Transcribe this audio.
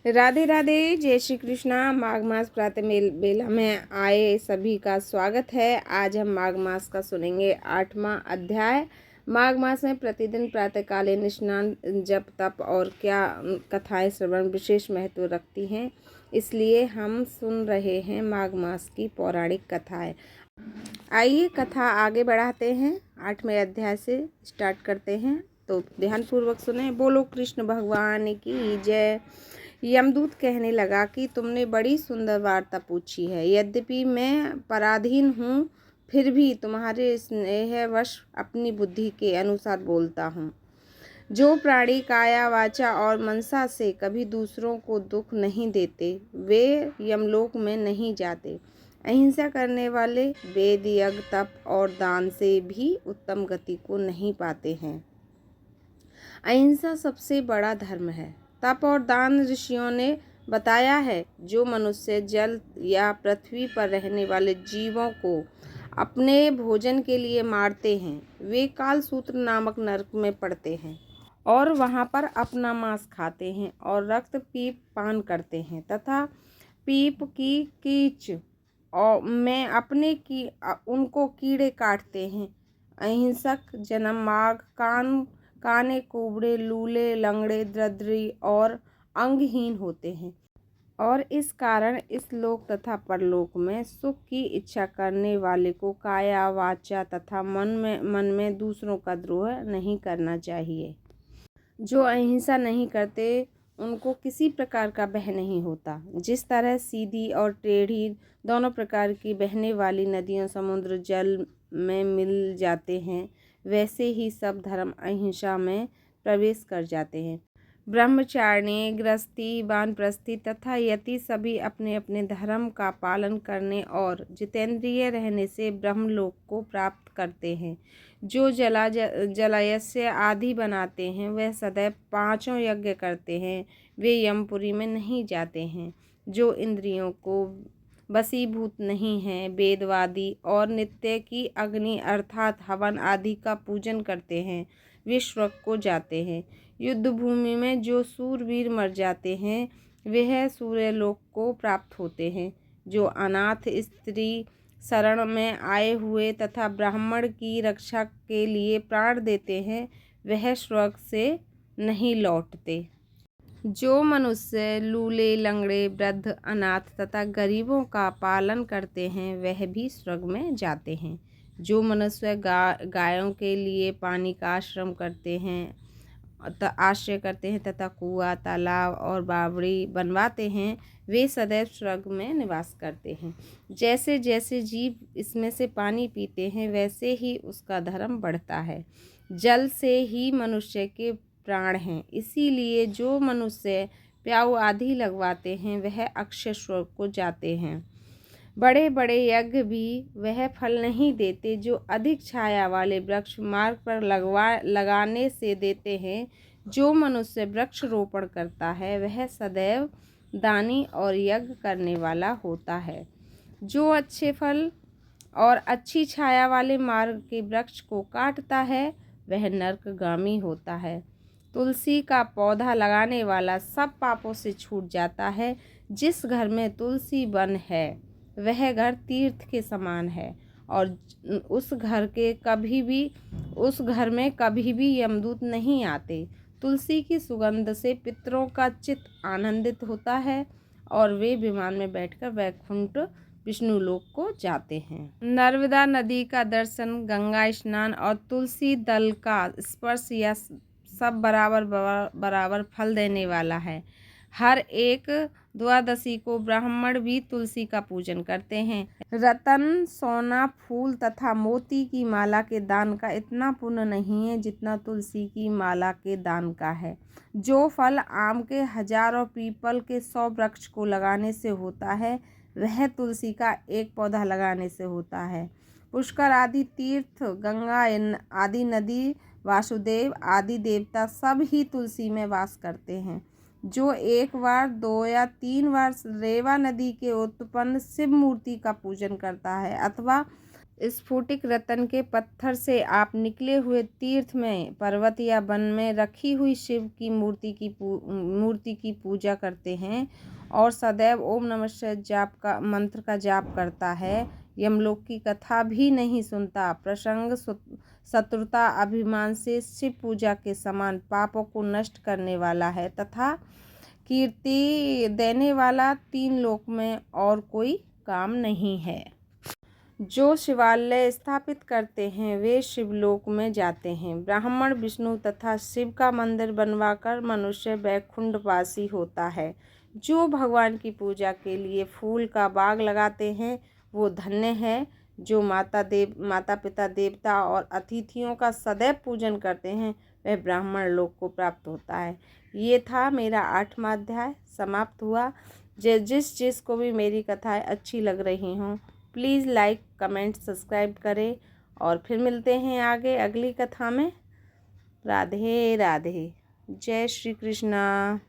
राधे राधे, जय श्री कृष्णा। माघ मास प्रातः बेला में आए सभी का स्वागत है। आज हम माघ मास का सुनेंगे 8वां अध्याय। माघ मास में प्रतिदिन प्रातःकालीन स्नान, जप, तप और क्या कथाएं श्रवण विशेष महत्व रखती हैं, इसलिए हम सुन रहे हैं माघ मास की पौराणिक कथाएं। आइए कथा आगे बढ़ाते हैं। 8वें अध्याय से स्टार्ट करते हैं, तो ध्यानपूर्वक सुने। बोलो कृष्ण भगवान की जय। यमदूत कहने लगा कि तुमने बड़ी सुंदर वार्ता पूछी है। यद्यपि मैं पराधीन हूँ, फिर भी तुम्हारे स्नेहवश अपनी बुद्धि के अनुसार बोलता हूँ। जो प्राणी काया, वाचा और मनसा से कभी दूसरों को दुख नहीं देते, वे यमलोक में नहीं जाते। अहिंसा करने वाले वेद, यज्ञ, तप और दान से भी उत्तम गति को नहीं पाते हैं। अहिंसा सबसे बड़ा धर्म है। तप और दान ऋषियों ने बताया है। जो मनुष्य जल या पृथ्वी पर रहने वाले जीवों को अपने भोजन के लिए मारते हैं, वे कालसूत्र नामक नरक में पड़ते हैं और वहां पर अपना मांस खाते हैं और रक्त पीप पान करते हैं तथा पीप की कीच और में अपने की उनको कीड़े काटते हैं। अहिंसक जन्म माघ, काने, कुबड़े, लूले, लंगड़े, दरिद्री और अंगहीन होते हैं और इस कारण इस लोक तथा परलोक में सुख की इच्छा करने वाले को काया, वाचा तथा मन में दूसरों का द्रोह नहीं करना चाहिए। जो अहिंसा नहीं करते उनको किसी प्रकार का भय नहीं होता। जिस तरह सीधी और टेढ़ी दोनों प्रकार की बहने वाली नदियाँ समुद्र जल में मिल जाते हैं, वैसे ही सब धर्म अहिंसा में प्रवेश कर जाते हैं। ब्रह्मचारिणी, गृहस्थी, वानप्रस्थी तथा यति सभी अपने अपने धर्म का पालन करने और जितेंद्रिय रहने से ब्रह्मलोक को प्राप्त करते हैं। जो जलायस्य आदि बनाते हैं, वह सदैव 5 यज्ञ करते हैं, वे यमपुरी में नहीं जाते हैं। जो इंद्रियों को वशीभूत नहीं हैं, वेदवादी और नित्य की अग्नि अर्थात हवन आदि का पूजन करते हैं, वे स्वर्ग को जाते हैं। युद्ध भूमि में जो सूरवीर मर जाते हैं, वह सूर्यलोक को प्राप्त होते हैं। जो अनाथ स्त्री शरण में आए हुए तथा ब्राह्मण की रक्षा के लिए प्राण देते हैं, वह स्वर्ग से नहीं लौटते। जो मनुष्य लूले, लंगड़े, वृद्ध, अनाथ तथा गरीबों का पालन करते हैं, वह भी स्वर्ग में जाते हैं। जो मनुष्य गायों के लिए पानी का आश्रय करते हैं तथा कुआं, तालाब और बावड़ी बनवाते हैं, वे सदैव स्वर्ग में निवास करते हैं। जैसे जैसे जीव इसमें से पानी पीते हैं, वैसे ही उसका धर्म बढ़ता है। जल से ही मनुष्य के प्राण हैं, इसीलिए जो मनुष्य प्याऊ आदि लगवाते हैं, वह अक्षय स्वर्ग को जाते हैं। बड़े बड़े यज्ञ भी वह फल नहीं देते जो अधिक छाया वाले वृक्ष मार्ग पर लगाने से देते हैं। जो मनुष्य वृक्ष रोपण करता है, वह सदैव दानी और यज्ञ करने वाला होता है। जो अच्छे फल और अच्छी छाया वाले मार्ग के वृक्ष को काटता है, वह नरकगामी होता है। तुलसी का पौधा लगाने वाला सब पापों से छूट जाता है। जिस घर में तुलसी वन है, वह घर तीर्थ के समान है और उस घर में कभी भी यमदूत नहीं आते। तुलसी की सुगंध से पितरों का चित्त आनंदित होता है और वे विमान में बैठकर वैकुंठ विष्णु लोक को जाते हैं। नर्मदा नदी का दर्शन, गंगा स्नान और तुलसी दल का स्पर्श, यह सब बराबर फल देने वाला है। हर एक द्वादशी को ब्राह्मण भी तुलसी का पूजन करते हैं। रतन, सोना, फूल तथा मोती की माला के दान का इतना पुण्य नहीं है जितना तुलसी की माला के दान का है। जो फल आम के 1000 और पीपल के 100 वृक्ष को लगाने से होता है, वह तुलसी का एक पौधा लगाने से होता है। पुष्कर आदि तीर्थ, गंगा आदि नदी, वासुदेव आदि देवता सब ही तुलसी में वास करते हैं। जो एक बार, 2 या 3 बार रेवा नदी के उत्पन्न शिव मूर्ति का पूजन करता है अथवा स्फटिक रत्न के पत्थर से आप निकले हुए तीर्थ में, पर्वत या वन में रखी हुई शिव की मूर्ति की पूजा करते हैं और सदैव ओम नमः शिवाय जाप का मंत्र का जाप करता है, यमलोक की कथा भी नहीं सुनता, प्रसंग शत्रुता अभिमान से शिव पूजा के समान पापों को नष्ट करने वाला है तथा कीर्ति देने वाला 3 लोक में और कोई काम नहीं है। जो शिवालय स्थापित करते हैं वे शिवलोक में जाते हैं। ब्राह्मण विष्णु तथा शिव का मंदिर बनवाकर मनुष्य वैकुंठवासी होता है। जो भगवान की पूजा के लिए फूल का बाग लगाते हैं वो धन्य है। जो माता पिता देवता और अतिथियों का सदैव पूजन करते हैं वह ब्राह्मण लोक को प्राप्त होता है। ये था मेरा 8वां अध्याय, समाप्त हुआ। जिस को भी मेरी कथाएं अच्छी लग रही हों प्लीज़ लाइक कमेंट सब्सक्राइब करें और फिर मिलते हैं आगे अगली कथा में। राधे राधे। जय श्री कृष्णा।